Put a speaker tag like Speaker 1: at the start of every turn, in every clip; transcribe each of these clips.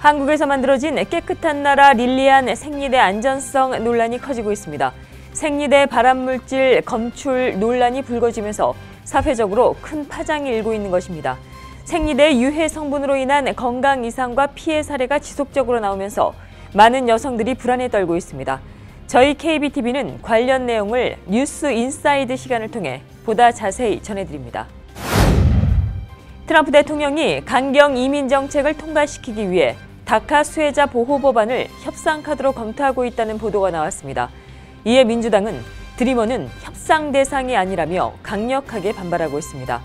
Speaker 1: 한국에서 만들어진 깨끗한 나라 릴리안 생리대 안전성 논란이 커지고 있습니다. 생리대 발암물질 검출 논란이 불거지면서 사회적으로 큰 파장이 일고 있는 것입니다. 생리대 유해 성분으로 인한 건강 이상과 피해 사례가 지속적으로 나오면서 많은 여성들이 불안에 떨고 있습니다. 저희 KBTV는 관련 내용을 뉴스 인사이드 시간을 통해 보다 자세히 전해드립니다. 트럼프 대통령이 강경 이민 정책을 통과시키기 위해 다카 수혜자 보호 법안을 협상 카드로 검토하고 있다는 보도가 나왔습니다. 이에 민주당은 드리머는 협상 대상이 아니라며 강력하게 반발하고 있습니다.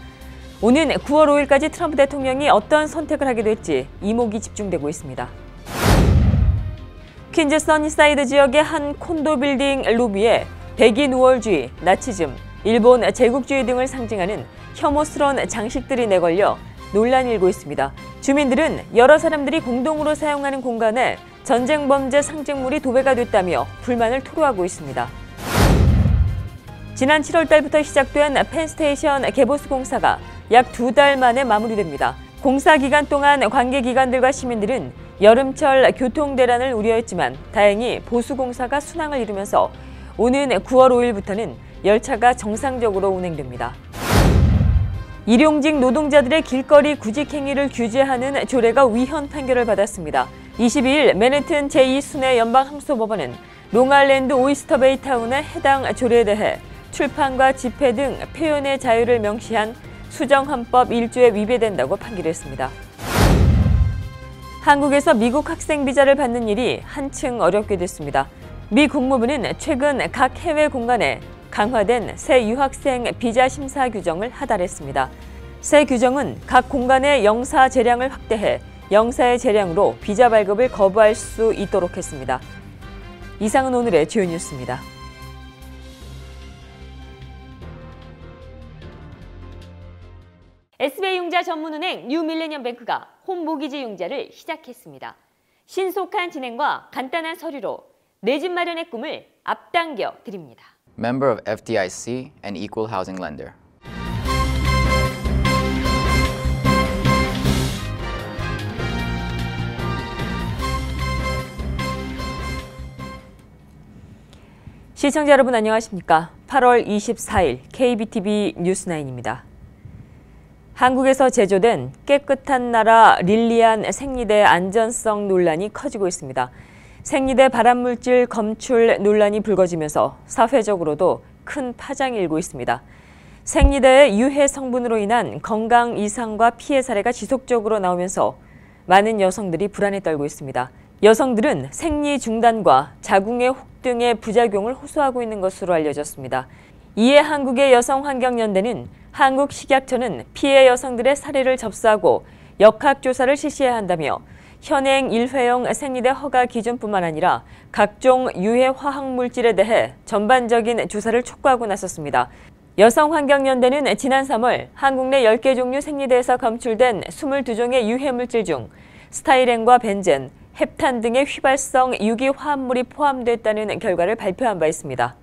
Speaker 1: 오는 9월 5일까지 트럼프 대통령이 어떤 선택을 하게 될지 이목이 집중되고 있습니다. 퀸즈 써니사이드 지역의 한 콘도 빌딩 로비에 백인 우월주의, 나치즘, 일본 제국주의 등을 상징하는 혐오스러운 장식들이 내걸려 논란이 일고 있습니다. 주민들은 여러 사람들이 공동으로 사용하는 공간에 전쟁 범죄 상징물이 도배가 됐다며 불만을 토로하고 있습니다. 지난 7월 달부터 시작된 펜스테이션 개보수 공사가 약 2달 만에 마무리됩니다. 공사 기간 동안 관계기관들과 시민들은 여름철 교통대란을 우려했지만 다행히 보수 공사가 순항을 이루면서 오는 9월 5일부터는 열차가 정상적으로 운행됩니다. 일용직 노동자들의 길거리 구직 행위를 규제하는 조례가 위헌 판결을 받았습니다. 22일 맨해튼 제2순회 연방항소법원은 롱아일랜드 오이스터베이 타운의 해당 조례에 대해 출판과 집회 등 표현의 자유를 명시한 수정헌법 1조에 위배된다고 판결했습니다. 한국에서 미국 학생 비자를 받는 일이 한층 어렵게 됐습니다. 미 국무부는 최근 각 해외 공간에 강화된 새 유학생 비자 심사 규정을 하달했습니다. 새 규정은 각 공간의 영사 재량을 확대해 영사의 재량으로 비자 발급을 거부할 수 있도록 했습니다. 이상은 오늘의 주요 뉴스입니다. SBI융자 전문은행 뉴밀레니엄뱅크가 홈모기지 융자를 시작했습니다. 신속한 진행과 간단한 서류로 내 집 마련의 꿈을 앞당겨 드립니다.
Speaker 2: Member of FDIC and Equal Housing Lender.
Speaker 1: 시청자 여러분 안녕하십니까? 8월 24일 KBTV 뉴스9입니다. 한국에서 제조된 깨끗한 나라 릴리안 생리대 안전성 논란이 커지고 있습니다. 생리대 발암물질 검출 논란이 불거지면서 사회적으로도 큰 파장이 일고 있습니다. 생리대의 유해 성분으로 인한 건강 이상과 피해 사례가 지속적으로 나오면서 많은 여성들이 불안에 떨고 있습니다. 여성들은 생리 중단과 자궁의 혹 등의 부작용을 호소하고 있는 것으로 알려졌습니다. 이에 한국의 여성환경연대는 한국식약처는 피해 여성들의 사례를 접수하고 역학조사를 실시해야 한다며 현행 일회용 생리대 허가 기준뿐만 아니라 각종 유해 화학물질에 대해 전반적인 조사를 촉구하고 나섰습니다. 여성환경연대는 지난 3월 한국 내 10개 종류 생리대에서 검출된 22종의 유해물질 중 스타이렌과 벤젠, 헵탄 등의 휘발성 유기 화합물이 포함됐다는 결과를 발표한 바 있습니다.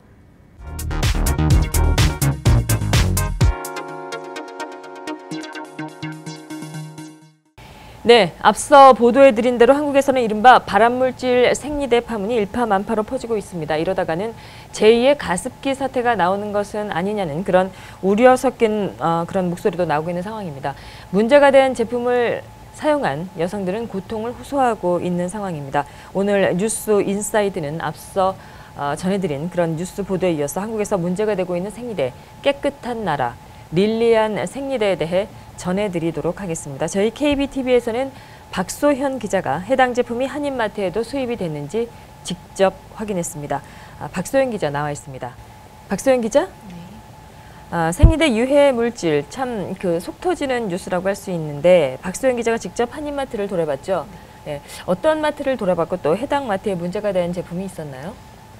Speaker 1: 네, 앞서 보도해드린 대로 한국에서는 이른바 발암물질 생리대 파문이 일파만파로 퍼지고 있습니다. 이러다가는 제2의 가습기 사태가 나오는 것은 아니냐는 그런 우려 섞인 그런 목소리도 나오고 있는 상황입니다. 문제가 된 제품을 사용한 여성들은 고통을 호소하고 있는 상황입니다. 오늘 뉴스 인사이드는 앞서 전해드린 그런 뉴스 보도에 이어서 한국에서 문제가 되고 있는 생리대, 깨끗한 나라, 릴리안 생리대에 대해 전해드리도록 하겠습니다. 저희 KBTV에서는 박소현 기자가 해당 제품이 한인마트에도 수입이 됐는지 직접 확인했습니다. 박소현 기자 나와 있습니다. 박소현 기자? 네. 생리대 유해 물질 참 속 터지는 뉴스라고 할 수 있는데 박소현 기자가 직접 한인마트를 돌아봤죠. 네. 어떤 마트를 돌아봤고 또 해당 마트에 문제가 된 제품이 있었나요?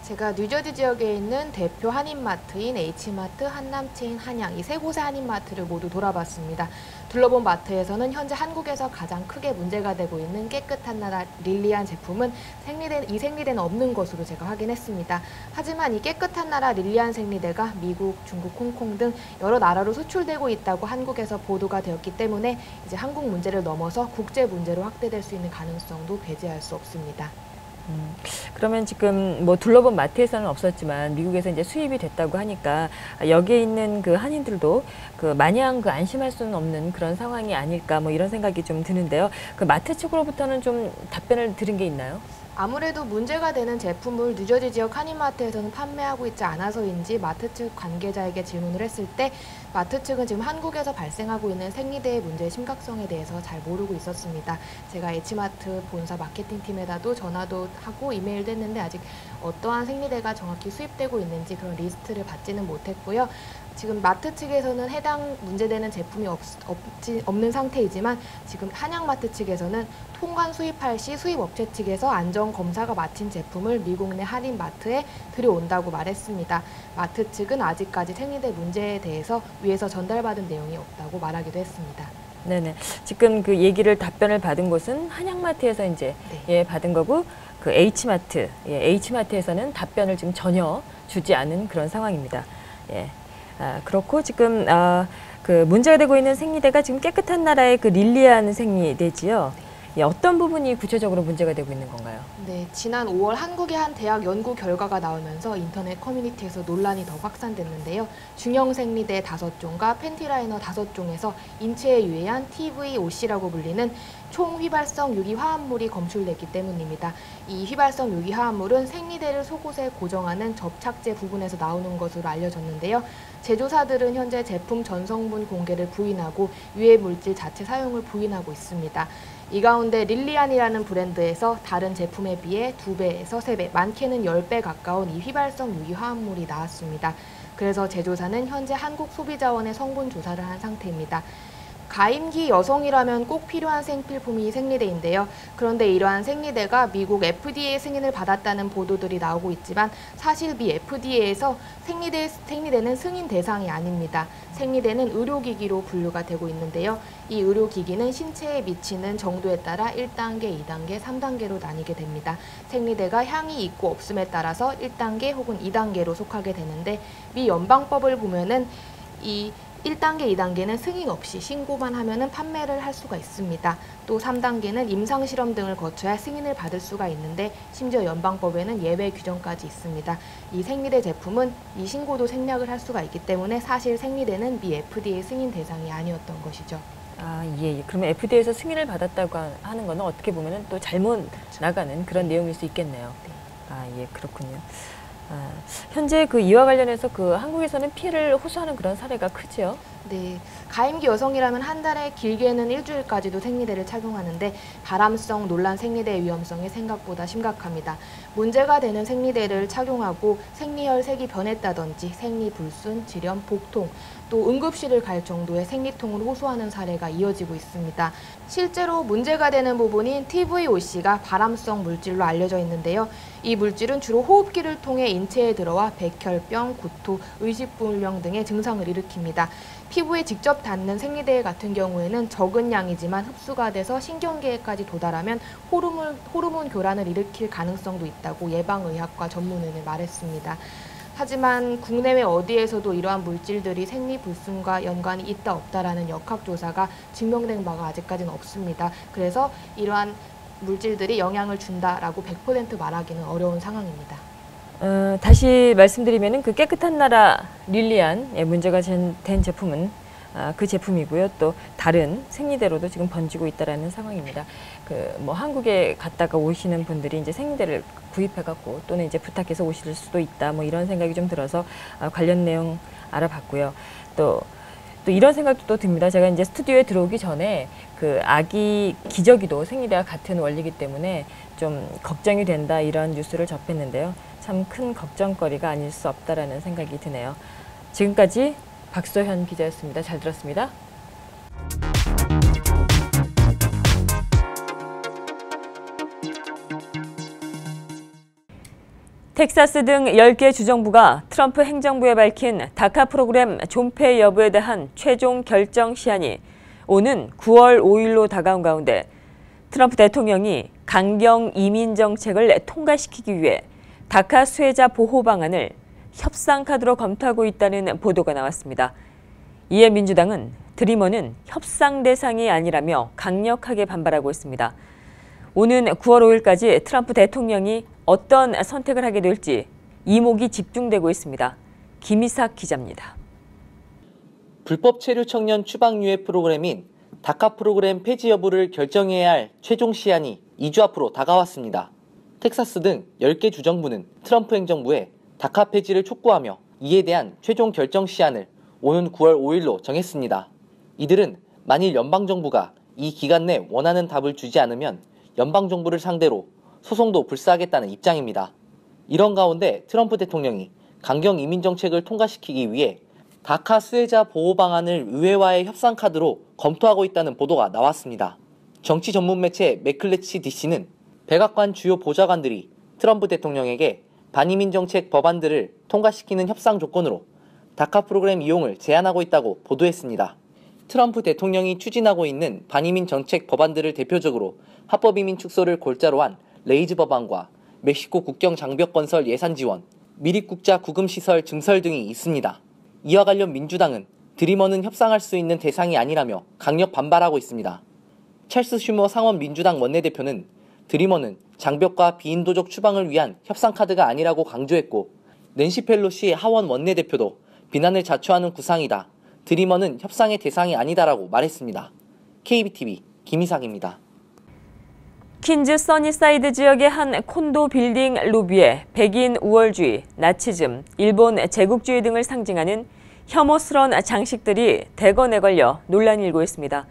Speaker 3: 제가 뉴저지 지역에 있는 대표 한인마트인 H마트, 한남체인, 한양 이 세 곳의 한인마트를 모두 돌아봤습니다. 둘러본 마트에서는 현재 한국에서 가장 크게 문제가 되고 있는 깨끗한 나라 릴리안 제품은 생리대는 없는 것으로 제가 확인했습니다. 하지만 이 깨끗한 나라 릴리안 생리대가 미국, 중국, 홍콩 등 여러 나라로 수출되고 있다고 한국에서 보도가 되었기 때문에 이제 한국 문제를 넘어서 국제 문제로 확대될 수 있는 가능성도 배제할 수 없습니다.
Speaker 1: 그러면 지금 뭐 둘러본 마트에서는 없었지만 미국에서 이제 수입이 됐다고 하니까 여기에 있는 그 한인들도 그 마냥 그 안심할 수는 없는 그런 상황이 아닐까 뭐 이런 생각이 좀 드는데요. 그 마트 측으로부터는 좀 답변을 들은 게 있나요?
Speaker 3: 아무래도 문제가 되는 제품을 뉴저지 지역 한인마트에서는 판매하고 있지 않아서인지 마트 측 관계자에게 질문을 했을 때 마트 측은 지금 한국에서 발생하고 있는 생리대의 문제의 심각성에 대해서 잘 모르고 있었습니다. 제가 H마트 본사 마케팅팀에다도 전화도 하고 이메일도 했는데 아직 어떠한 생리대가 정확히 수입되고 있는지 그런 리스트를 받지는 못했고요. 지금 마트 측에서는 해당 문제되는 제품이 없는 상태이지만 지금 한양마트 측에서는 통관 수입할 시 수입업체 측에서 안전검사가 마친 제품을 미국 내 한인마트에 들여온다고 말했습니다. 마트 측은 아직까지 생리대 문제에 대해서 위에서 전달받은 내용이 없다고 말하기도 했습니다.
Speaker 1: 네네. 지금 그 답변을 받은 곳은 한양마트에서 이제 예, 받은 거고 그 H마트, H마트에서는 답변을 지금 전혀 주지 않은 그런 상황입니다. 예. 그렇고 지금 그 문제가 되고 있는 생리대가 지금 깨끗한 나라의 그 릴리안 생리대지요. 예, 어떤 부분이 구체적으로 문제가 되고 있는 건가요?
Speaker 3: 네, 지난 5월 한국의 한 대학 연구 결과가 나오면서 인터넷 커뮤니티에서 논란이 더 확산됐는데요. 중형 생리대 5종과 팬티라이너 5종에서 인체에 유해한 TVOC라고 불리는 총휘발성 유기화합물이 검출됐기 때문입니다. 이 휘발성 유기화합물은 생리대를 속옷에 고정하는 접착제 부분에서 나오는 것으로 알려졌는데요. 제조사들은 현재 제품 전성분 공개를 부인하고 유해 물질 자체 사용을 부인하고 있습니다. 이 가운데 릴리안이라는 브랜드에서 다른 제품에 비해 2배에서 3배, 많게는 10배 가까운 이 휘발성 유기화합물이 나왔습니다. 그래서 제조사는 현재 한국소비자원에 성분 조사를 한 상태입니다. 가임기 여성이라면 꼭 필요한 생필품이 생리대인데요. 그런데 이러한 생리대가 미국 FDA 승인을 받았다는 보도들이 나오고 있지만 사실 미 FDA에서 생리대는 승인 대상이 아닙니다. 생리대는 의료기기로 분류가 되고 있는데요. 이 의료기기는 신체에 미치는 정도에 따라 1단계, 2단계, 3단계로 나뉘게 됩니다. 생리대가 향이 있고 없음에 따라서 1단계 혹은 2단계로 속하게 되는데 미 연방법을 보면은 이 1단계, 2단계는 승인 없이 신고만 하면은 판매를 할 수가 있습니다. 또 3단계는 임상실험 등을 거쳐야 승인을 받을 수가 있는데 심지어 연방법에는 예외 규정까지 있습니다. 이 생리대 제품은 이 신고도 생략을 할 수가 있기 때문에 사실 생리대는 미 FDA 승인 대상이 아니었던 것이죠.
Speaker 1: 예. 그러면 FDA에서 승인을 받았다고 하는 거는 어떻게 보면은 또 잘못 나가는 그런 내용일 수 있겠네요. 예, 그렇군요. 현재 그 이와 관련해서 그 한국에서는 피해를 호소하는 그런 사례가 크지요?
Speaker 3: 네, 가임기 여성이라면 한 달에 길게는 일주일까지도 생리대를 착용하는데 바람성 논란 생리대의 위험성이 생각보다 심각합니다. 문제가 되는 생리대를 착용하고 생리혈색이 변했다든지 생리불순, 질염, 복통, 또 응급실을 갈 정도의 생리통을 호소하는 사례가 이어지고 있습니다. 실제로 문제가 되는 부분인 TVOC가 발암성 물질로 알려져 있는데요. 이 물질은 주로 호흡기를 통해 인체에 들어와 백혈병, 구토, 의식불명 등의 증상을 일으킵니다. 피부에 직접 닿는 생리대 같은 경우에는 적은 양이지만 흡수가 돼서 신경계에까지 도달하면 호르몬 교란을 일으킬 가능성도 있다고 예방의학과 전문의는 말했습니다. 하지만 국내외 어디에서도 이러한 물질들이 생리불순과 연관이 있다 없다라는 역학조사가 증명된 바가 아직까지는 없습니다. 그래서 이러한 물질들이 영향을 준다라고 100% 말하기는 어려운 상황입니다.
Speaker 1: 다시 말씀드리면은 그 깨끗한 나라 릴리안의 문제가 된 제품은 그 제품이고요. 또 다른 생리대로도 지금 번지고 있다라는 상황입니다. 그 뭐 한국에 갔다가 오시는 분들이 이제 생리대를 구입해갖고 또는 이제 부탁해서 오실 수도 있다. 뭐 이런 생각이 좀 들어서 관련 내용 알아봤고요. 또 이런 생각도 또 듭니다. 제가 이제 스튜디오에 들어오기 전에 그 아기 기저귀도 생리대와 같은 원리이기 때문에 좀 걱정이 된다 이런 뉴스를 접했는데요. 참 큰 걱정거리가 아닐 수 없다라는 생각이 드네요. 지금까지 박소현 기자였습니다. 잘 들었습니다. 텍사스 등 10개 주정부가 트럼프 행정부에 밝힌 다카 프로그램 존폐 여부에 대한 최종 결정 시한이 오는 9월 5일로 다가온 가운데 트럼프 대통령이 강경 이민 정책을 통과시키기 위해 다카 수혜자 보호 방안을 협상 카드로 검토하고 있다는 보도가 나왔습니다. 이에 민주당은 드리머는 협상 대상이 아니라며 강력하게 반발하고 있습니다. 오는 9월 5일까지 트럼프 대통령이 어떤 선택을 하게 될지 이목이 집중되고 있습니다. 김희삭 기자입니다.
Speaker 4: 불법 체류 청년 추방 유예 프로그램인 다카 프로그램 폐지 여부를 결정해야 할 최종 시한이 2주 앞으로 다가왔습니다. 텍사스 등 10개 주정부는 트럼프 행정부에 다카 폐지를 촉구하며 이에 대한 최종 결정 시한을 오는 9월 5일로 정했습니다. 이들은 만일 연방정부가 이 기간 내 원하는 답을 주지 않으면 연방정부를 상대로 소송도 불사하겠다는 입장입니다. 이런 가운데 트럼프 대통령이 강경 이민 정책을 통과시키기 위해 다카 수혜자 보호 방안을 의회와의 협상 카드로 검토하고 있다는 보도가 나왔습니다. 정치 전문 매체 매클레치 DC는 백악관 주요 보좌관들이 트럼프 대통령에게 반이민 정책 법안들을 통과시키는 협상 조건으로 다카 프로그램 이용을 제안하고 있다고 보도했습니다. 트럼프 대통령이 추진하고 있는 반이민 정책 법안들을 대표적으로 합법이민 축소를 골자로 한 레이즈 법안과 멕시코 국경 장벽 건설 예산 지원, 미립국자 구금시설 증설 등이 있습니다. 이와 관련 민주당은 드리머는 협상할 수 있는 대상이 아니라며 강력 반발하고 있습니다. 찰스 슈머 상원 민주당 원내대표는 드리머는 장벽과 비인도적 추방을 위한 협상 카드가 아니라고 강조했고 낸시 펠로시 하원 원내대표도 비난을 자초하는 구상이다. 드리머는 협상의 대상이 아니다라고 말했습니다. KBTV 김희삭입니다.
Speaker 1: 퀸즈 써니사이드 지역의 한 콘도 빌딩 로비에 백인 우월주의, 나치즘, 일본 제국주의 등을 상징하는 혐오스러운 장식들이 대거 내걸려 논란이 일고 있습니다.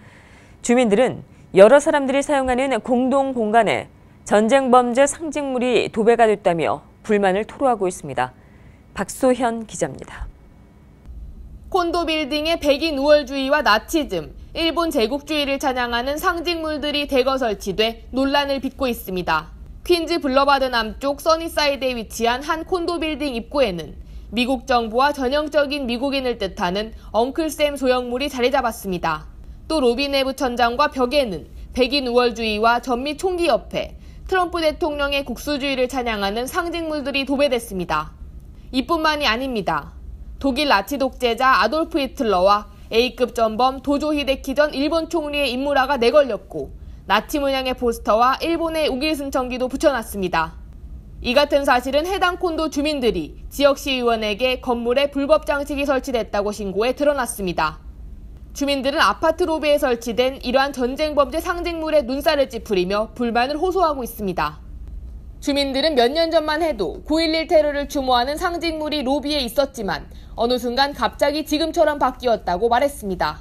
Speaker 1: 주민들은 여러 사람들이 사용하는 공동 공간에 전쟁 범죄 상징물이 도배가 됐다며 불만을 토로하고 있습니다. 박소현 기자입니다.
Speaker 3: 콘도 빌딩의 백인 우월주의와 나치즘, 일본 제국주의를 찬양하는 상징물들이 대거 설치돼 논란을 빚고 있습니다. 퀸즈 블러바드 남쪽 써니사이드에 위치한 한 콘도 빌딩 입구에는 미국 정부와 전형적인 미국인을 뜻하는 엉클샘 소형물이 자리 잡았습니다. 또 로비 내부 천장과 벽에는 백인 우월주의와 전미 총기 옆에 트럼프 대통령의 국수주의를 찬양하는 상징물들이 도배됐습니다. 이뿐만이 아닙니다. 독일 나치 독재자 아돌프 히틀러와 A급 전범 도조 히데키 전 일본 총리의 인물화가 내걸렸고 나치 문양의 포스터와 일본의 우길승천기도 붙여놨습니다. 이 같은 사실은 해당 콘도 주민들이 지역시의원에게 건물에 불법 장식이 설치됐다고 신고해 드러났습니다. 주민들은 아파트 로비에 설치된 이러한 전쟁범죄 상징물에 눈살을 찌푸리며 불만을 호소하고 있습니다. 주민들은 몇 년 전만 해도 9.11 테러를 추모하는 상징물이 로비에 있었지만 어느 순간 갑자기 지금처럼 바뀌었다고 말했습니다.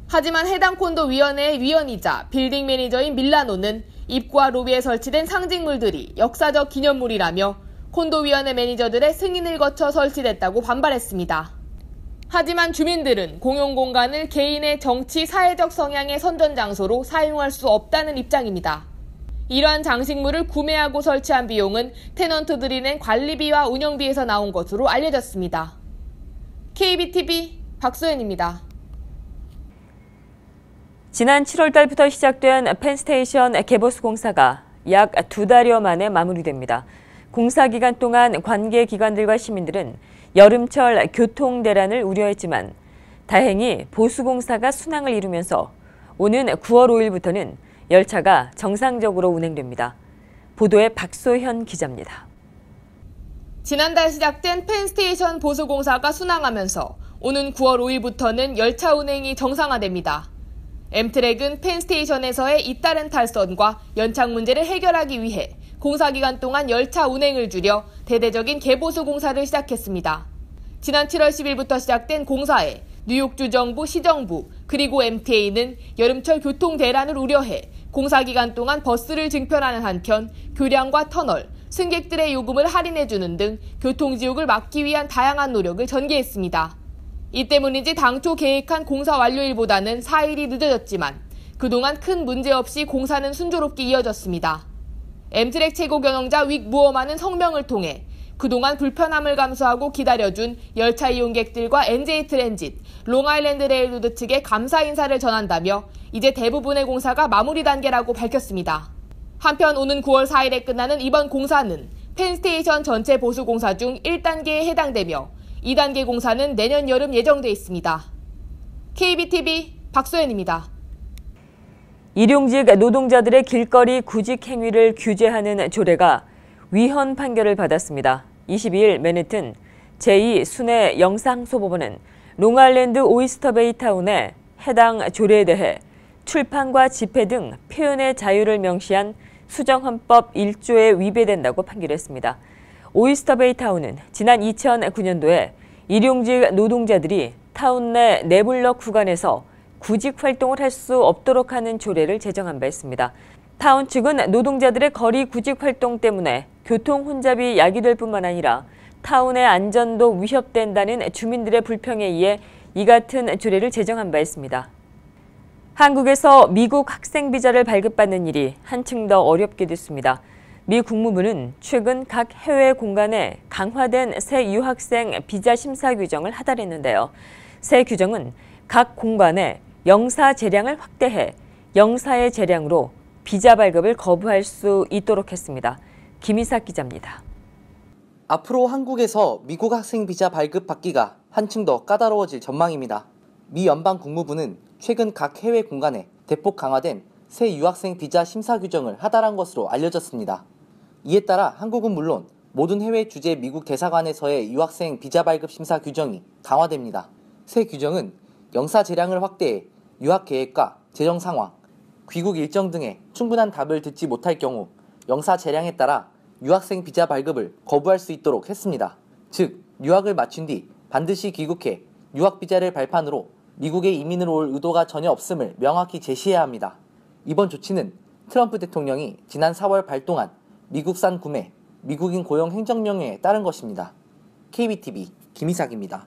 Speaker 3: 하지만 해당 콘도 위원회의 위원이자 빌딩 매니저인 밀라노는 입구와 로비에 설치된 상징물들이 역사적 기념물이라며 콘도 위원회 매니저들의 승인을 거쳐 설치됐다고 반발했습니다. 하지만 주민들은 공용 공간을 개인의 정치, 사회적 성향의 선전 장소로 사용할 수 없다는 입장입니다. 이러한 장식물을 구매하고 설치한 비용은 테넌트들이 낸 관리비와 운영비에서 나온 것으로 알려졌습니다. KBTV 박소연입니다.
Speaker 1: 지난 7월 달부터 시작된 펜스테이션 개보수 공사가 약 2달여 만에 마무리됩니다. 공사 기간 동안 관계 기관들과 시민들은 여름철 교통 대란을 우려했지만 다행히 보수 공사가 순항을 이루면서 오는 9월 5일부터는 열차가 정상적으로 운행됩니다. 보도에 박소현 기자입니다.
Speaker 3: 지난달 시작된 펜스테이션 보수공사가 순항하면서 오는 9월 5일부터는 열차 운행이 정상화됩니다. 엠트랙은 펜스테이션에서의 잇따른 탈선과 연착 문제를 해결하기 위해 공사 기간 동안 열차 운행을 줄여 대대적인 개보수 공사를 시작했습니다. 지난 7월 10일부터 시작된 공사에 뉴욕주 정부, 시정부, 그리고 MTA는 여름철 교통 대란을 우려해 공사 기간 동안 버스를 증편하는 한편 교량과 터널, 승객들의 요금을 할인해주는 등 교통지옥을 막기 위한 다양한 노력을 전개했습니다. 이 때문인지 당초 계획한 공사 완료일보다는 4일이 늦어졌지만 그동안 큰 문제 없이 공사는 순조롭게 이어졌습니다. 엠트랙 최고 경영자 윅 무어만은 성명을 통해 그동안 불편함을 감수하고 기다려준 열차 이용객들과 NJ 트랜짓, 롱아일랜드 레일로드 측에 감사 인사를 전한다며 이제 대부분의 공사가 마무리 단계라고 밝혔습니다. 한편 오는 9월 4일에 끝나는 이번 공사는 펜스테이션 전체 보수 공사 중 1단계에 해당되며 2단계 공사는 내년 여름 예정돼 있습니다. KBTV 박소연입니다.
Speaker 1: 일용직 노동자들의 길거리 구직 행위를 규제하는 조례가 위헌 판결을 받았습니다. 22일 맨해튼 제2순회 영상소법원은 롱아일랜드 오이스터베이 타운에 해당 조례에 대해 출판과 집회 등 표현의 자유를 명시한 수정헌법 1조에 위배된다고 판결했습니다. 오이스터베이 타운은 지난 2009년도에 일용직 노동자들이 타운 내 네블럭 구간에서 구직 활동을 할 수 없도록 하는 조례를 제정한 바 있습니다. 타운 측은 노동자들의 거리 구직 활동 때문에 교통 혼잡이 야기될 뿐만 아니라 타운의 안전도 위협된다는 주민들의 불평에 의해 이 같은 조례를 제정한 바 있습니다. 한국에서 미국 학생 비자를 발급받는 일이 한층 더 어렵게 됐습니다. 미 국무부는 최근 각 해외 공간에 강화된 새 유학생 비자 심사 규정을 하달했는데요. 새 규정은 각 공간에 영사 재량을 확대해 영사의 재량으로 비자 발급을 거부할 수 있도록 했습니다. 김희삭 기자입니다.
Speaker 4: 앞으로 한국에서 미국 학생 비자 발급 받기가 한층 더 까다로워질 전망입니다. 미 연방 국무부는 최근 각 해외 공간에 대폭 강화된 새 유학생 비자 심사 규정을 하달한 것으로 알려졌습니다. 이에 따라 한국은 물론 모든 해외 주재 미국 대사관에서의 유학생 비자 발급 심사 규정이 강화됩니다. 새 규정은 영사 재량을 확대해 유학 계획과 재정 상황, 귀국 일정 등의 충분한 답을 듣지 못할 경우 영사 재량에 따라 유학생 비자 발급을 거부할 수 있도록 했습니다. 즉, 유학을 마친 뒤 반드시 귀국해 유학 비자를 발판으로 미국에 이민을 올 의도가 전혀 없음을 명확히 제시해야 합니다. 이번 조치는 트럼프 대통령이 지난 4월 발동한 미국산 구매, 미국인 고용 행정명령에 따른 것입니다. KBTV 김희삭입니다.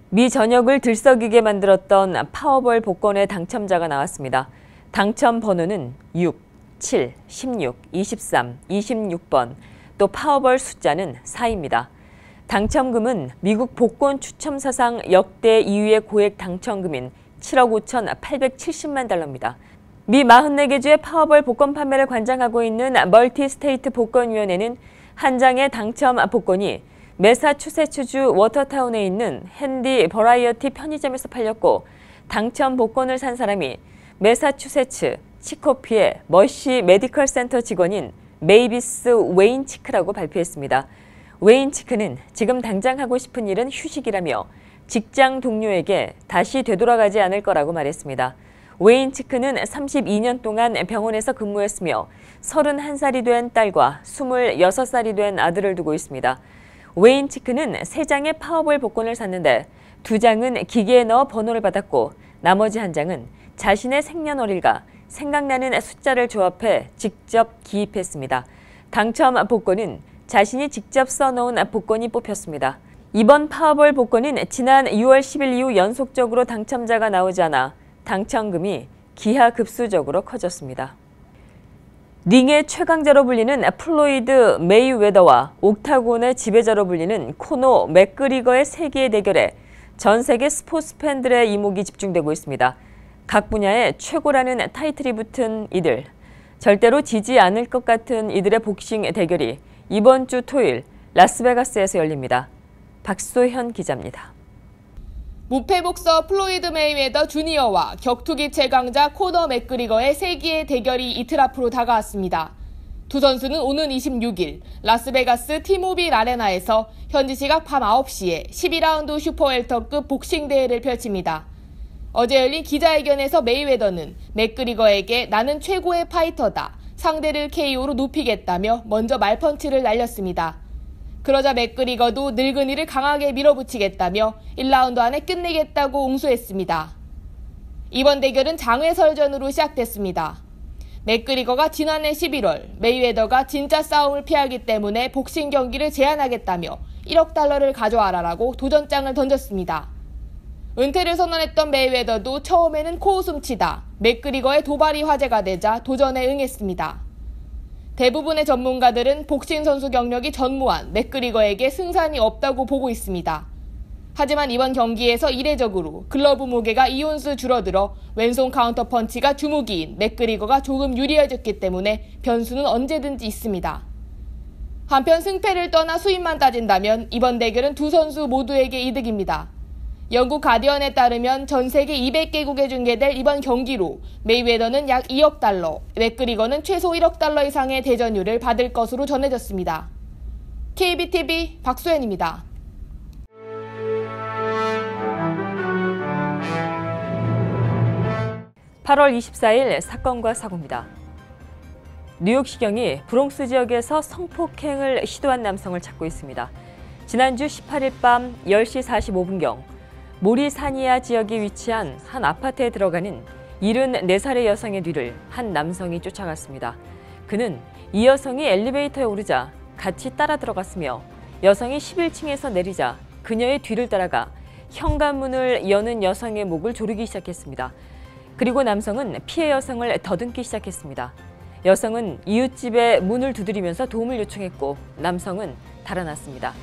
Speaker 1: 미 전역을 들썩이게 만들었던 파워볼 복권의 당첨자가 나왔습니다. 당첨 번호는 6, 7, 16, 23, 26번, 또 파워볼 숫자는 4입니다. 당첨금은 미국 복권 추첨 사상 역대 2위의 고액 당첨금인 7억 5,870만 달러입니다. 미 44개 주의 파워볼 복권 판매를 관장하고 있는 멀티스테이트 복권위원회는 한 장의 당첨 복권이 매사추세츠주 워터타운에 있는 핸디 버라이어티 편의점에서 팔렸고 당첨 복권을 산 사람이 매사추세츠 치코피의 머시 메디컬 센터 직원인 메이비스 웨인치크라고 발표했습니다. 웨인치크는 지금 당장 하고 싶은 일은 휴식이라며 직장 동료에게 다시 되돌아가지 않을 거라고 말했습니다. 웨인치크는 32년 동안 병원에서 근무했으며 31살이 된 딸과 26살이 된 아들을 두고 있습니다. 웨인치크는 3장의 파워볼 복권을 샀는데 2장은 기계에 넣어 번호를 받았고 나머지 1장은 자신의 생년월일과 생각나는 숫자를 조합해 직접 기입했습니다. 당첨 복권은 자신이 직접 써놓은 복권이 뽑혔습니다. 이번 파워볼 복권은 지난 6월 10일 이후 연속적으로 당첨자가 나오지 않아 당첨금이 기하급수적으로 커졌습니다. 링의 최강자로 불리는 플로이드 메이웨더와 옥타곤의 지배자로 불리는 코너 맥그리거의 세기의 대결에 전 세계 스포츠 팬들의 이목이 집중되고 있습니다. 각 분야의 최고라는 타이틀이 붙은 이들, 절대로 지지 않을 것 같은 이들의 복싱 대결이 이번 주 토요일 라스베가스에서 열립니다. 박소현 기자입니다.
Speaker 3: 무패복서 플로이드 메이웨더 주니어와 격투기 최강자 코너 맥그리거의 세기의 대결이 이틀 앞으로 다가왔습니다. 두 선수는 오는 26일 라스베가스 티모빌 아레나에서 현지 시각 밤 9시에 12라운드 슈퍼웰터급 복싱 대회를 펼칩니다. 어제 열린 기자회견에서 메이웨더는 맥그리거에게 나는 최고의 파이터다, 상대를 KO로 눕히겠다며 먼저 말펀치를 날렸습니다. 그러자 맥그리거도 늙은이를 강하게 밀어붙이겠다며 1라운드 안에 끝내겠다고 옹수했습니다. 이번 대결은 장외설전으로 시작됐습니다. 맥그리거가 지난해 11월 메이웨더가 진짜 싸움을 피하기 때문에 복싱 경기를 제안하겠다며 1억 달러를 가져와라라고 도전장을 던졌습니다. 은퇴를 선언했던 메이웨더도 처음에는 코웃음치다 맥그리거의 도발이 화제가 되자 도전에 응했습니다. 대부분의 전문가들은 복싱 선수 경력이 전무한 맥그리거에게 승산이 없다고 보고 있습니다. 하지만 이번 경기에서 이례적으로 글러브 무게가 2온스 줄어들어 왼손 카운터 펀치가 주무기인 맥그리거가 조금 유리해졌기 때문에 변수는 언제든지 있습니다. 한편 승패를 떠나 수입만 따진다면 이번 대결은 두 선수 모두에게 이득입니다. 영국 가디언에 따르면 전 세계 200개국에 중계될 이번 경기로 메이웨더는 약 2억 달러, 맥그리거는 최소 1억 달러 이상의 대전료를 받을 것으로 전해졌습니다. KBTV 박소연입니다.
Speaker 1: (8월 24일) 사건과 사고입니다. 뉴욕시경이 브롱스 지역에서 성폭행을 시도한 남성을 찾고 있습니다. 지난주 18일 밤 10시 45분경 모리사니아 지역에 위치한 한 아파트에 들어가는 74살의 여성의 뒤를 한 남성이 쫓아갔습니다. 그는 이 여성이 엘리베이터에 오르자 같이 따라 들어갔으며 여성이 11층에서 내리자 그녀의 뒤를 따라가 현관문을 여는 여성의 목을 조르기 시작했습니다. 그리고 남성은 피해 여성을 더듬기 시작했습니다. 여성은 이웃집에 문을 두드리면서 도움을 요청했고 남성은 달아났습니다.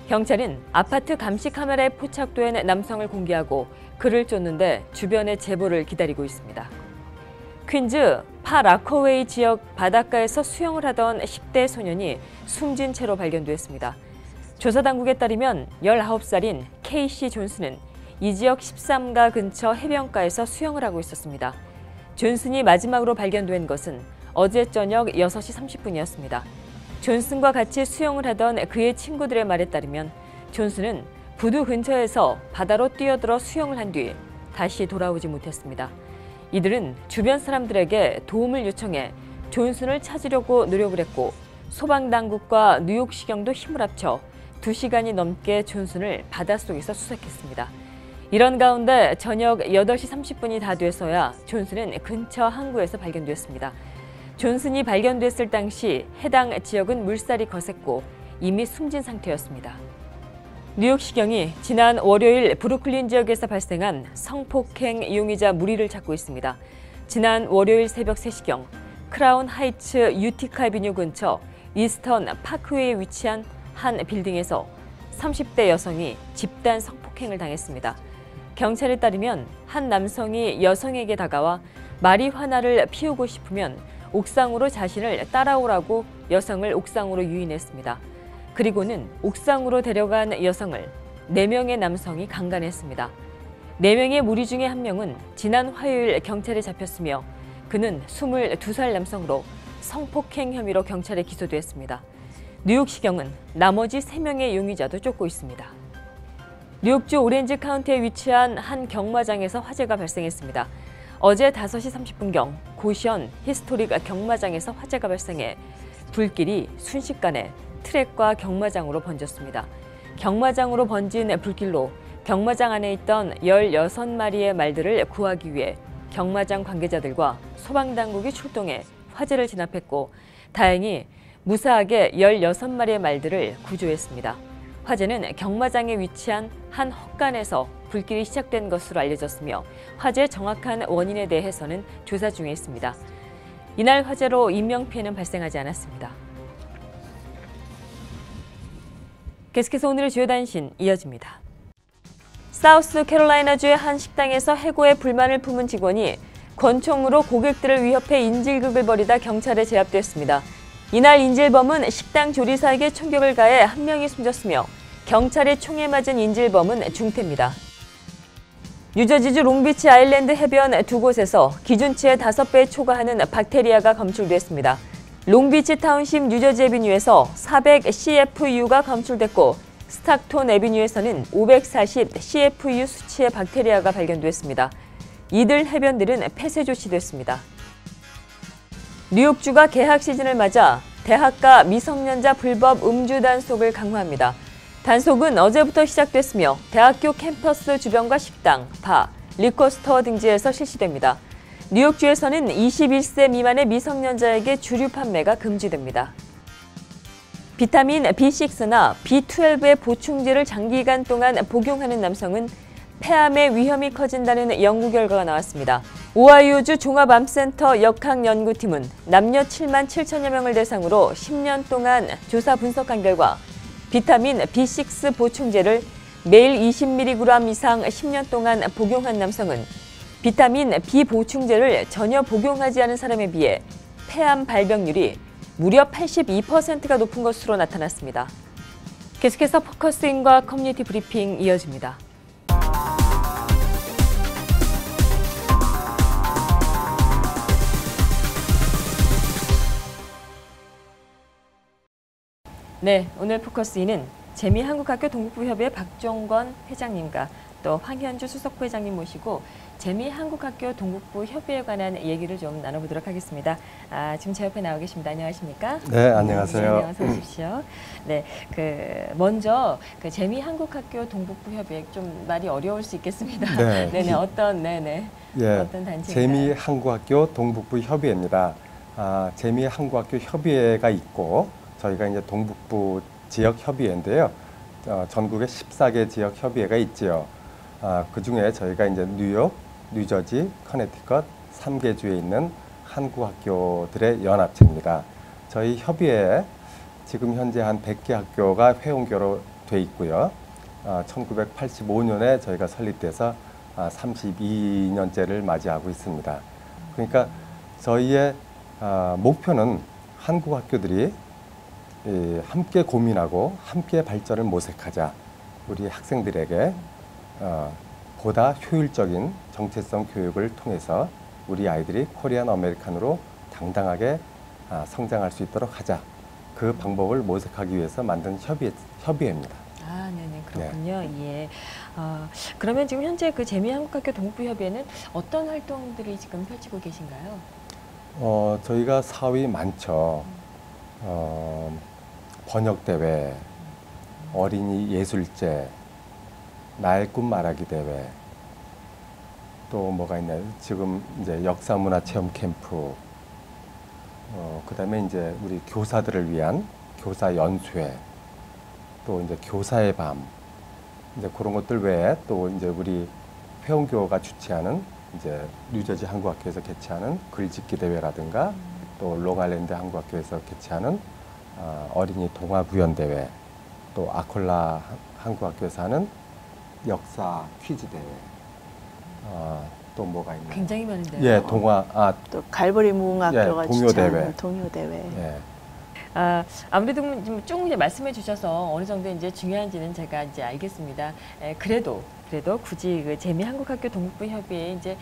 Speaker 1: 경찰은 아파트 감시 카메라에 포착된 남성을 공개하고 그를 쫓는데 주변의 제보를 기다리고 있습니다. 퀸즈 파 라커웨이 지역 바닷가에서 수영을 하던 10대 소년이 숨진 채로 발견됐습니다. 조사 당국에 따르면 19살인 케이시 존슨은 이 지역 13가 근처 해변가에서 수영을 하고 있었습니다. 존슨이 마지막으로 발견된 것은 어제 저녁 6시 30분이었습니다. 존슨과 같이 수영을 하던 그의 친구들의 말에 따르면 존슨은 부두 근처에서 바다로 뛰어들어 수영을 한 뒤 다시 돌아오지 못했습니다. 이들은 주변 사람들에게 도움을 요청해 존슨을 찾으려고 노력을 했고 소방당국과 뉴욕시경도 힘을 합쳐 2시간이 넘게 존슨을 바닷속에서 수색했습니다. 이런 가운데 저녁 8시 30분이 다 돼서야 존슨은 근처 항구에서 발견됐습니다. 존슨이 발견됐을 당시 해당 지역은 물살이 거셌고 이미 숨진 상태였습니다. 뉴욕시경이 지난 월요일 브루클린 지역에서 발생한 성폭행 용의자 무리를 찾고 있습니다. 지난 월요일 새벽 3시경 크라운 하이츠 유티카 비뉴 근처 이스턴 파크웨이에 위치한 한 빌딩에서 30대 여성이 집단 성폭행을 당했습니다. 경찰에 따르면 한 남성이 여성에게 다가와 마리화나를 피우고 싶으면 옥상으로 자신을 따라오라고 여성을 옥상으로 유인했습니다. 그리고는 옥상으로 데려간 여성을 4명의 남성이 강간했습니다. 4명의 무리 중에 한 명은 지난 화요일 경찰에 잡혔으며 그는 22살 남성으로 성폭행 혐의로 경찰에 기소됐습니다. 뉴욕시경은 나머지 3명의 용의자도 쫓고 있습니다. 뉴욕주 오렌지 카운티에 위치한 한 경마장에서 화재가 발생했습니다. 어제 5시 30분경 고션 히스토릭 경마장에서 화재가 발생해 불길이 순식간에 트랙과 경마장으로 번졌습니다. 경마장으로 번진 불길로 경마장 안에 있던 16마리의 말들을 구하기 위해 경마장 관계자들과 소방당국이 출동해 화재를 진압했고 다행히 무사하게 16마리의 말들을 구조했습니다. 화재는 경마장에 위치한 한 헛간에서 불길이 시작된 것으로 알려졌으며 화재의 정확한 원인에 대해서는 조사 중에 있습니다. 이날 화재로 인명피해는 발생하지 않았습니다. 계속해서 오늘의 주요 단신 이어집니다. 사우스캐롤라이나주의 한 식당에서 해고에 불만을 품은 직원이 권총으로 고객들을 위협해 인질극을 벌이다 경찰에 제압됐습니다. 이날 인질범은 식당 조리사에게 총격을 가해 한 명이 숨졌으며 경찰의 총에 맞은 인질범은 중태입니다. 뉴저지주 롱비치 아일랜드 해변 2곳에서 기준치의 5배 초과하는 박테리아가 검출됐습니다. 롱비치 타운십 뉴저지 애비뉴에서 400 CFU가 검출됐고 스탁톤 애비뉴에서는 540 CFU 수치의 박테리아가 발견됐습니다. 이들 해변들은 폐쇄 조치됐습니다. 뉴욕주가 개학 시즌을 맞아 대학가 미성년자 불법 음주 단속을 강화합니다. 단속은 어제부터 시작됐으며 대학교 캠퍼스 주변과 식당, 바, 리커스토어 등지에서 실시됩니다. 뉴욕주에서는 21세 미만의 미성년자에게 주류 판매가 금지됩니다. 비타민 B6나 B12의 보충제를 장기간 동안 복용하는 남성은 폐암의 위험이 커진다는 연구 결과가 나왔습니다. 오하이오주 종합암센터 역학연구팀은 남녀 7만 7천여 명을 대상으로 10년 동안 조사 분석한 결과 비타민 B6 보충제를 매일 20mg 이상 10년 동안 복용한 남성은 비타민 B 보충제를 전혀 복용하지 않은 사람에 비해 폐암 발병률이 무려 82%가 높은 것으로 나타났습니다. 계속해서 포커스인과 커뮤니티 브리핑 이어집니다. 네, 오늘 포커스인은 재미한국학교 동북부협의회 박종건 회장님과 또 황현주 수석부회장님 모시고 재미한국학교 동북부협의회에 관한 얘기를 좀 나눠보도록 하겠습니다. 지금 제 옆에 나와 계십니다. 안녕하십니까?
Speaker 5: 네, 안녕하세요.
Speaker 1: 네, 어서 오십시오. 네, 먼저 재미한국학교 동북부협의회 좀 말이 어려울 수 있겠습니다.
Speaker 5: 네,
Speaker 1: 네네, 어떤 어떤 단체인가요?
Speaker 5: 재미한국학교 동북부협의회입니다. 재미한국학교 협의회가 있고 저희가 이제 동북부 지역 협의회인데요. 전국에 14개 지역 협의회가 있지요. 그 중에 저희가 이제 뉴욕, 뉴저지, 커네티컷 3개 주에 있는 한국학교들의 연합체입니다. 저희 협의회에 지금 현재 한 100개 학교가 회원교로 돼 있고요. 1985년에 저희가 설립돼서 32년째를 맞이하고 있습니다. 그러니까 저희의 목표는 한국 학교들이 함께 고민하고 함께 발전을 모색하자. 우리 학생들에게 보다 효율적인 정체성 교육을 통해서 우리 아이들이 코리안 아메리칸으로 당당하게 성장할 수 있도록 하자. 그 방법을 모색하기 위해서 만든 협의회입니다.
Speaker 1: 네네, 그렇군요. 네. 예. 그러면 지금 현재 재미한국학교 동북부협의회는 어떤 활동들이 지금 펼치고 계신가요?
Speaker 5: 저희가 사업이 많죠. 번역대회, 어린이 예술제, 나의 꿈 말하기 대회, 또 뭐가 있나요? 지금 이제 역사문화 체험 캠프, 그다음에 이제 우리 교사들을 위한 교사 연수회, 또 이제 교사의 밤, 이제 그런 것들 외에 또 이제 우리 회원교가 주최하는 이제 뉴저지 한국학교에서 개최하는 글짓기 대회라든가 또 롱아일랜드 한국학교에서 개최하는 어린이 동화 구연 대회, 또 아콜라 한국학교에서 하는 역사 퀴즈 대회, 또 뭐가 있나요?
Speaker 1: 굉장히 많은데요.
Speaker 5: 예, 동화,
Speaker 6: 또 갈보리 무궁학교가
Speaker 5: 동요 대회.
Speaker 6: 주최하는 동요 대회.
Speaker 5: 예.
Speaker 1: 아무래도 쭉 이제 말씀해 주셔서 어느 정도 이제 중요한지는 제가 이제 알겠습니다. 그래도 굳이 재미한국학교 동북부협의회 이제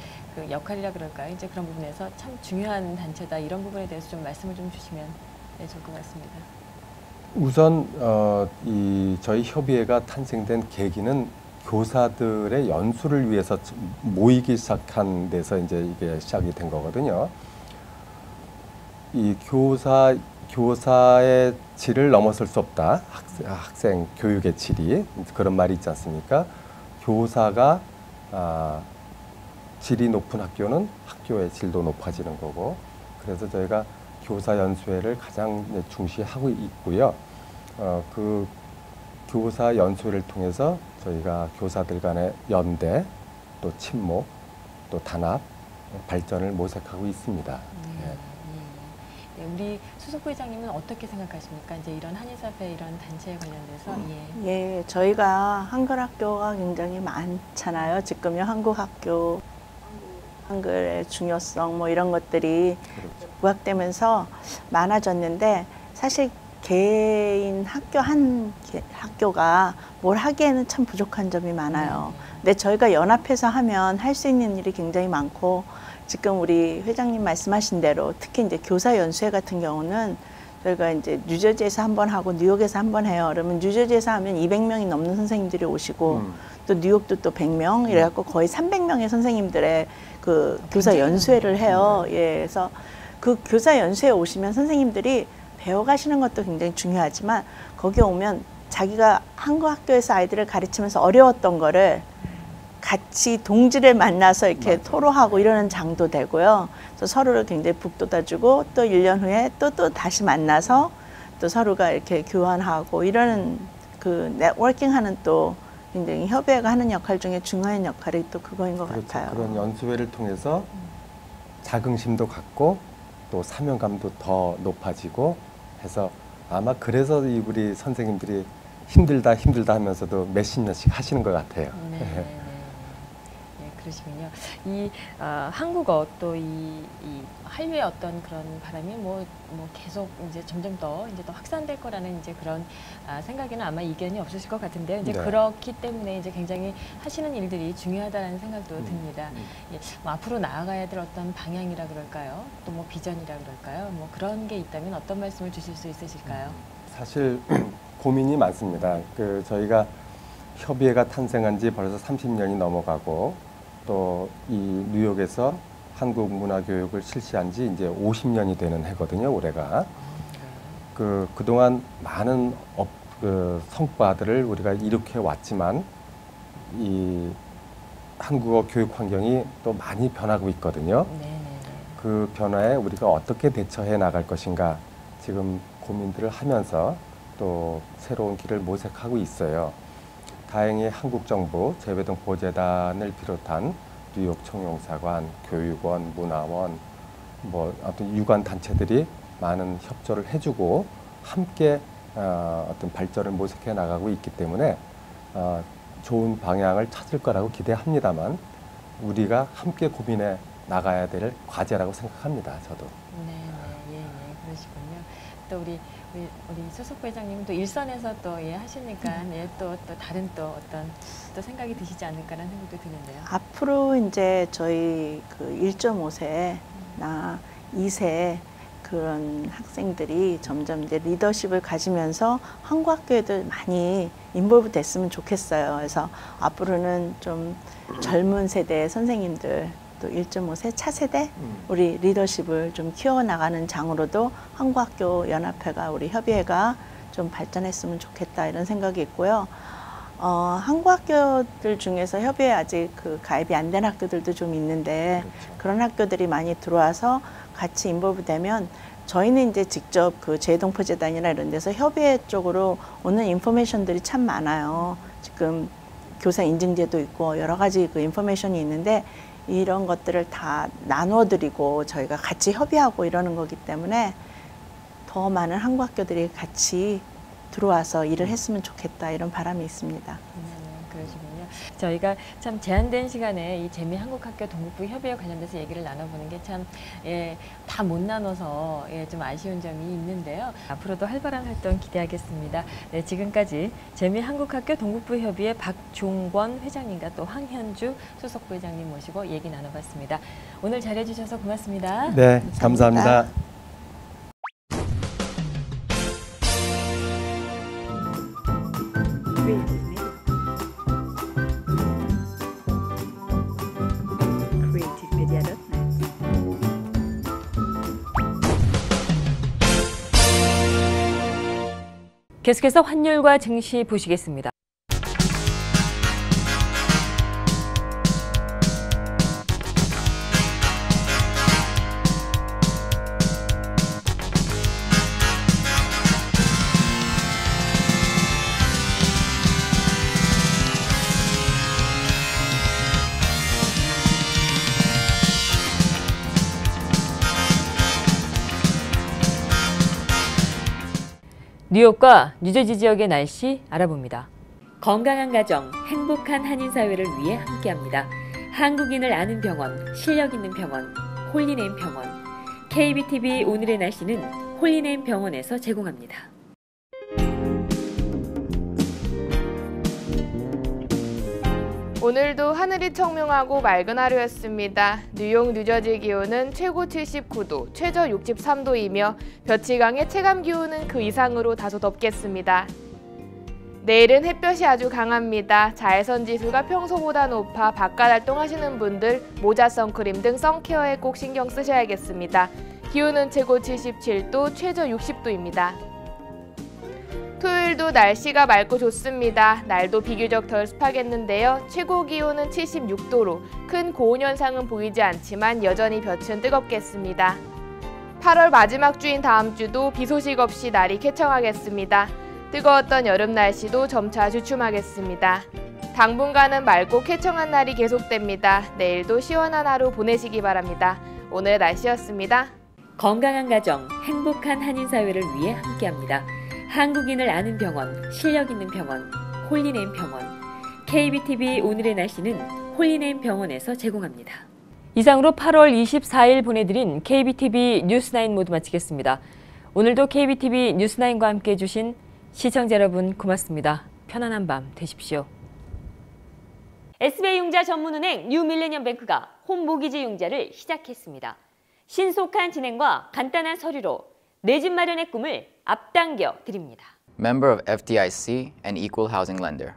Speaker 1: 역할이라 그럴까요? 이제 그런 부분에서 참 중요한 단체다 이런 부분에 대해서 좀 말씀을 좀 주시면 좋을 것 같습니다.
Speaker 5: 우선 저희 협의회가 탄생된 계기는 교사들의 연수를 위해서 모이기 시작한 데서 이제 이게 시작이 된 거거든요. 이 교사의 질을 넘어설 수 없다. 학생 교육의 질이 그런 말이 있지 않습니까? 교사가 질이 높은 학교는 학교의 질도 높아지는 거고, 그래서 저희가 교사 연수회를 가장 중시하고 있고요. 그 교사 연수회를 통해서 저희가 교사들 간의 연대, 또 친목, 또 단합, 발전을 모색하고 있습니다.
Speaker 1: 우리 수석부회장님은 어떻게 생각하십니까? 이제 이런 한인사회 이런 단체에 관련돼서
Speaker 6: 예, 저희가 한글 학교가 굉장히 많잖아요. 지금요 한국학교 한글의 중요성 뭐 이런 것들이 부각되면서 많아졌는데 사실 개인 학교 한 학교가 뭘 하기에는 참 부족한 점이 많아요. 근데 저희가 연합해서 하면 할 수 있는 일이 굉장히 많고, 지금 우리 회장님 말씀하신 대로 특히 이제 교사 연수회 같은 경우는 저희가 이제 뉴저지에서 한 번 하고 뉴욕에서 한 번 해요. 그러면 뉴저지에서 하면 200명이 넘는 선생님들이 오시고 또 뉴욕도 또 100명 이래갖고 거의 300명의 선생님들의 그 교사 연수회를 해요. 예, 그래서 그 교사 연수회에 오시면 선생님들이 배워가시는 것도 굉장히 중요하지만 거기 오면 자기가 한국 학교에서 아이들을 가르치면서 어려웠던 거를 같이 동지를 만나서 이렇게 토로하고 이러는 장도 되고요. 그래서 서로를 굉장히 북돋아주고 또 1년 후에 또 다시 만나서 또 서로가 이렇게 교환하고 이러는 그 네트워킹하는 또 굉장히 협의회가 하는 역할 중에 중요한 역할이 또 그거인 것
Speaker 5: 그렇죠.
Speaker 6: 같아요.
Speaker 5: 그런 연수회를 통해서 자긍심도 갖고 또 사명감도 더 높아지고 해서 아마 그래서 우리 선생님들이 힘들다 하면서도 몇십 년씩 하시는 것 같아요.
Speaker 1: 네, 그러시군요. 이 한국어 또 이 한류의 어떤 그런 바람이 뭐 계속 이제 점점 더 확산될 거라는 이제 그런 생각에는 아마 이견이 없으실 것 같은데요. 이제
Speaker 5: 네.
Speaker 1: 그렇기 때문에 이제 굉장히 하시는 일들이 중요하다는 생각도 듭니다. 예, 뭐 앞으로 나아가야 될 어떤 방향이라 그럴까요? 또 뭐 비전이라 그럴까요? 뭐 그런 게 있다면 어떤 말씀을 주실 수 있으실까요?
Speaker 5: 사실 고민이 많습니다. 저희가 협의회가 탄생한 지 벌써 30년이 넘어가고 또 이 뉴욕에서 한국 문화 교육을 실시한 지 이제 50년이 되는 해거든요, 올해가. 그동안 많은 성과들을 우리가 이룩해 왔지만 이 한국어 교육 환경이 또 많이 변하고 있거든요. 그 변화에 우리가 어떻게 대처해 나갈 것인가 지금 고민들을 하면서 또 새로운 길을 모색하고 있어요. 다행히 한국 정부, 재외동포재단을 비롯한 뉴욕 청용사관, 교육원, 문화원, 아무튼 유관 단체들이 많은 협조를 해주고 함께 어떤 발전을 모색해 나가고 있기 때문에 좋은 방향을 찾을 거라고 기대합니다만 우리가 함께 고민해 나가야 될 과제라고 생각합니다. 저도.
Speaker 1: 그러시군요. 또 우리 수석 부회장님 또 일선에서 또 하시니까 또 다른 또 어떤 또 생각이 드시지 않을까라는 생각도 드는데요.
Speaker 6: 앞으로 이제 저희 그 1.5세나 2세 그런 학생들이 점점 이제 리더십을 가지면서 한국 학교에도 많이 인볼브 됐으면 좋겠어요. 그래서 앞으로는 좀 젊은 세대의 선생님들 또 1.5세 차세대 우리 리더십을 좀 키워나가는 장으로도 한국학교 연합회가 우리 협의회가 좀 발전했으면 좋겠다 이런 생각이 있고요. 한국학교들 중에서 협의회 아직 그 가입이 안 된 학교들도 좀 있는데 그런 학교들이 많이 들어와서 같이 인볼브 되면 저희는 이제 직접 그 재외동포재단이나 이런 데서 협의회 쪽으로 오는 인포메이션들이 참 많아요. 지금 교사 인증제도 있고 여러 가지 그 인포메이션이 있는데 이런 것들을 다 나눠드리고 저희가 같이 협의하고 이러는 거기 때문에 더 많은 한국 학교들이 같이 들어와서 일을 했으면 좋겠다 이런 바람이 있습니다.
Speaker 1: 그러시군요. 저희가 참 제한된 시간에 이 재미 한국학교 동북부 협의회 관련돼서 얘기를 나눠보는 게 참 다 못 나눠서 좀 아쉬운 점이 있는데요. 앞으로도 활발한 활동 기대하겠습니다. 네, 지금까지 재미 한국학교 동북부 협의회 박종권 회장님과 또 황현주 수석 부회장님 모시고 얘기 나눠봤습니다. 오늘 잘해주셔서 고맙습니다.
Speaker 5: 네, 감사합니다.
Speaker 1: 계속해서 환율과 증시 보시겠습니다. 뉴욕과 뉴저지 지역의 날씨 알아봅니다. 건강한 가정, 행복한 한인사회를 위해 함께합니다. 한국인을 아는 병원, 실력 있는 병원, 홀리네임 병원. KBTV 오늘의 날씨는 홀리네임 병원에서 제공합니다.
Speaker 3: 오늘도 하늘이 청명하고 맑은 하루였습니다. 뉴욕, 뉴저지 기온은 최고 79도, 최저 63도이며 볕이강의 체감 기온은 그 이상으로 다소 덥겠습니다. 내일은 햇볕이 아주 강합니다. 자외선 지수가 평소보다 높아 바깥 활동하시는 분들 모자, 선크림 등 선케어에 꼭 신경 쓰셔야겠습니다. 기온은 최고 77도, 최저 60도입니다. 토요일도 날씨가 맑고 좋습니다. 날도 비교적 덜 습하겠는데요. 최고 기온은 76도로 큰 고온 현상은 보이지 않지만 여전히 볕은 뜨겁겠습니다. 8월 마지막 주인 다음 주도 비 소식 없이 날이 쾌청하겠습니다. 뜨거웠던 여름 날씨도 점차 주춤하겠습니다. 당분간은 맑고 쾌청한 날이 계속됩니다. 내일도 시원한 하루 보내시기 바랍니다. 오늘 날씨였습니다.
Speaker 1: 건강한 가정, 행복한 한인사회를 위해 함께합니다. 한국인을 아는 병원, 실력 있는 병원, 홀리네임 병원. KBTV 오늘의 날씨는 홀리네임 병원에서 제공합니다. 이상으로 8월 24일 보내드린 KBTV 뉴스9 모두 마치겠습니다. 오늘도 KBTV 뉴스9과 함께해 주신 시청자 여러분 고맙습니다. 편안한 밤 되십시오. SBI 융자 전문은행 뉴밀레니엄뱅크가 홈모기지 융자를 시작했습니다. 신속한 진행과 간단한 서류로 내 집 마련의 꿈을 앞당겨 드립니다.
Speaker 2: Member of FDIC and Equal Housing Lender.